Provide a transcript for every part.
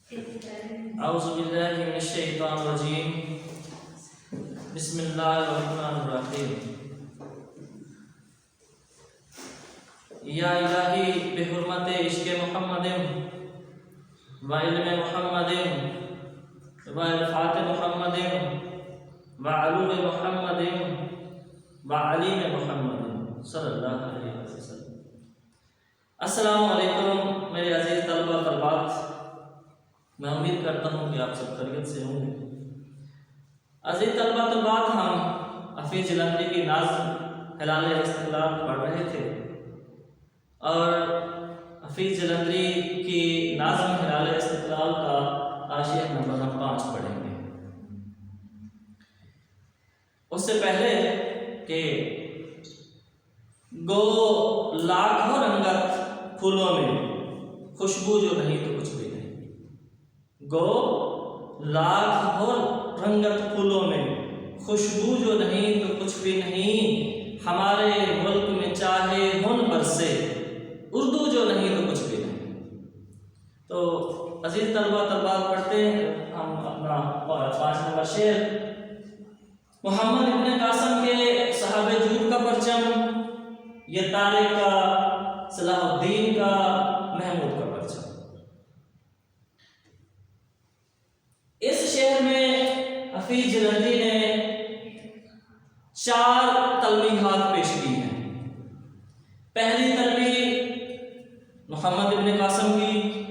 اعوذ باللہ من الشیطان الرجیم بسم اللہ الرحمن الرحیم یا الہی بحرمت عشق محمد و علم محمد و عرفات محمد و علوم محمد و علیم محمد صلی اللہ علیہ وسلم۔ السلام علیکم میرے عزیز طلبہ طلبات، میں امید کرتا ہوں کہ آپ سب خیریت سے ہوں گے۔ عزیز طلبہ طلبات، ہم حفیظ جلندری کی نظم ہلال استقلال پڑھ رہے تھے اور حفیظ جلندری کی نظم ہلال استقلال کا حاشیہ نمبر ہم 5 پڑھیں گے۔ اس سے پہلے کہ گو لاکھوں رنگت پھولوں میں خوشبو جو نہیں تو کچھ بھی نہیں، گو لاکھوں رنگت پھولوں میں خوشبو جو نہیں تو کچھ بھی نہیں، ہمارے ملک میں چاہے ہن برسے اردو جو نہیں تو کچھ بھی نہیں۔ تو عزیز طلبہ طلبات پڑھتے ہیں ہم اپنا 5 نمبر شعر۔ محمد ابن قاسم کے صحابہ جود کا پرچم، یہ طارق کا، صلاح الدین کا، محمود کا پرچم۔ اس شعر میں حفیظ جلندری نے 4 تلمیحات پیش کی ہیں۔ پہلی تلمیح محمد ابن قاسم کی،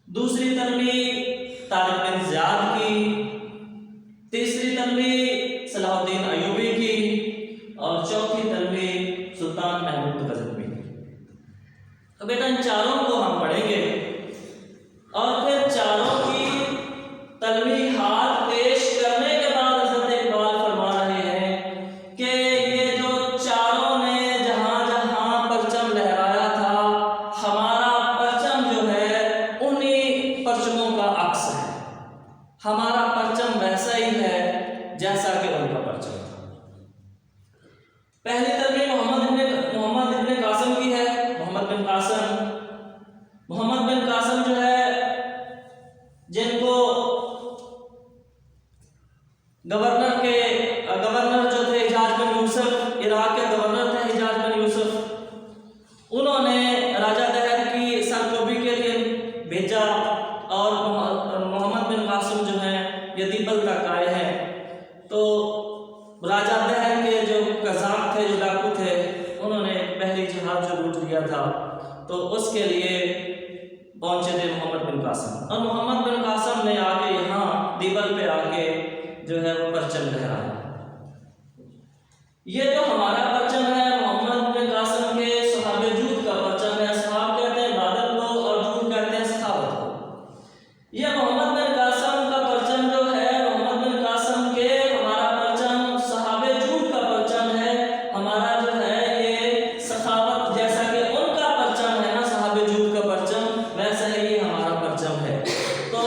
دوسری تلمیح طارق بن زیاد کی، تیسری تلمیح صلاح الدین ایوبی کی، اور چوتھی تلمیح سلطان محمود غزنوی کی۔ تو بیٹا ان چاروں کو ہم پڑھیں گے اور پھر چاروں کی تلمیحات پیش کرنے کے بعد حضرت اقبال فرما رہے ہیں کہ یہ جو چاروں نے جہاں جہاں پرچم لہرایا تھا، ہمارا پرچم جو ہے انہی پرچموں کا عکس ہے، ہمارا پرچم ویسا ہی ہے جیسا کہ ان کا پرچم تھا۔ پہلی تلمیح محمد ابن قاسم کی ہے۔ محمد بن قاسم جو ہے، جن کو گورنر جو تھے حجاج بن یوسف، عراق کے گورنر تھے حجاج بن یوسف، انہوں نے راجہ دہر کی سرکوبی کے لیے بھیجا اور محمد بن قاسم جو ہیں یہ دیبل تک آئے ہیں۔ تو راجہ دہر کے جو قذاق تھے، جو ڈاکو تھے، انہوں نے پہلی جہاز جو لوٹ لیا تھا، تو اس کے لیے پہنچے تھے محمد بن قاسم، اور محمد بن قاسم نے آ کے یہاں دیبل پہ آ کے جو ہے وہ پرچم لہرایا۔ یہ جو ہمارا پرچم ہے محمد بن قاسم کے صحابہ جود کا پرچم ہے۔ صحاب کہتے ہیں بادل کو اور جود کہتے ہیں سخاوت کو۔ یہ محمد بن قاسم کا پرچم جو ہے، محمد بن قاسم کے ہمارا پرچم صحابہ جود کا پرچم ہے، ہمارا جو ہے یہ سخاوت، جیسا کہ ان کا پرچم ہے نا صحابہ جود کا پرچم، ویسا ہی ہمارا پرچم ہے۔ تو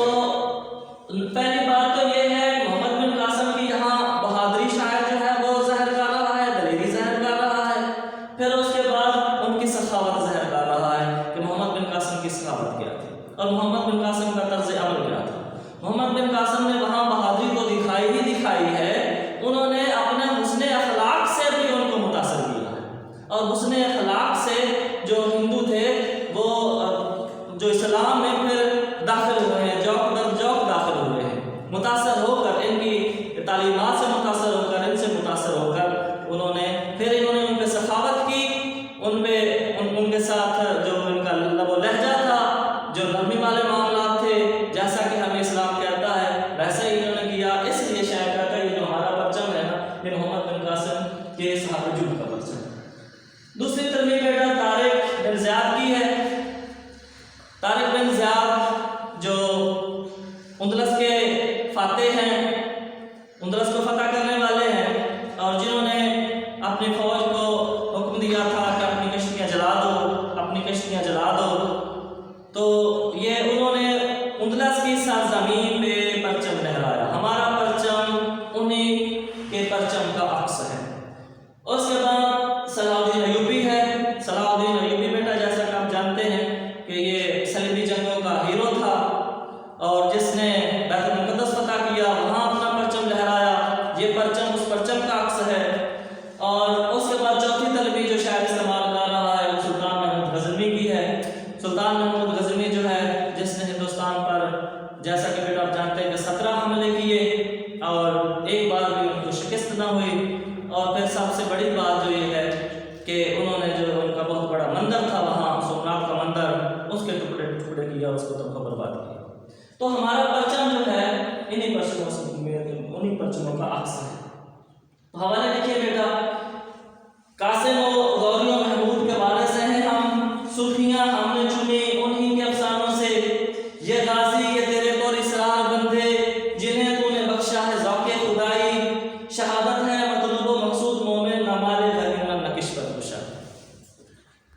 پہلی بات تو یہ ہے محمد بن قاسم کی یہاں بہادری شاعر جو ہے وہ ظاہر کر رہا ہے، دلیری ظاہر کر رہا ہے، پھر اس کے بعد ان کی سخاوت ظاہر کر رہا ہے کہ محمد بن قاسم کی سخاوت کیا تھی اور محمد بن قاسم کا طرز عمل کیا تھا۔ محمد بن قاسم نے وہاں بہادری تو دکھائی ہی دکھائی ہے، انہوں نے اپنے حسن اخلاق سے بھی ان کو متاثر کیا ہے، اور حسن اخلاق سے جو ہندو تھے وہ جو اسلام میں پھر داخل ہوئے ہیں، جوق در جوق داخل ہوئے ہیں، متاثر ہو کر ان کی تعلیمات سے متاثر ہو کر، ان سے متاثر ہو کر انہوں نے ان پہ سخاوت کی، ان کے ساتھ جو ان کا لب و لہجہ تھا، جو نرمی والے معاملات تھے، جیسا کہ ہمیں اسلام کہتا ہے ویسا ہی انہوں نے کیا۔ اس لیے شاید کہتا ہے یہ جو ہمارا پرچم ہے نا، یہ محمد بن قاسم کے صحابہ جود کا پرچم ہے۔ دوسری تلمیح بیٹا طارق بن زیاد کی ہے۔ طارق بن زیاد جو اندلس کے فاتح ہیں، اندلس کو فتح کرنے والے ہیں، اور جنہوں نے اپنی فوج کو حکم دیا تھا کہ اپنی کشتیاں جلا دو، اپنی کشتیاں جلا دو، تو یہ انہوں نے اندلس کی سرزمین پہ پرچم لہرایا۔ ہمارا پرچم انہی کے پرچم کا عکس ہے۔ اس کے بعد صلاح الدین ایوبی ہے۔ صلاح الدین ایوبی بیٹا جیسا کہ آپ جانتے ہیں کہ یہ صلیبی جنگوں کا ہیرو تھا، اور جس نے بیت المقدس فتح کیا وہاں اپنا پرچم لہرایا، یہ پرچم اس پرچم کا عکس ہے۔ اور اس کے بعد چوتھی طلبی جو شاعر استعمال کر رہا ہے وہ سلطان محمود غزنوی کی ہے۔ سلطان محمود غزنوی جو ہے جس نے ہندوستان پر جیسا کہ بیٹا آپ جانتے ہیں کہ 17 حملے کیے اور ایک بار بھی ان کو شکست نہ ہوئی، اور پھر سب سے بڑی بات جو یہ ہے کہ انہوں نے جو ان کا بہت بڑا مندر تھا وہاں سومناتھ کا مندر، اس کے ٹکڑے ٹکڑے کیا، اس کو تب برباد کیا۔ تو ہمارا پرچم جو ہے انہی پرچموں کا عکس ہے۔ تو حوالے لکھیے بیٹا، قاسم و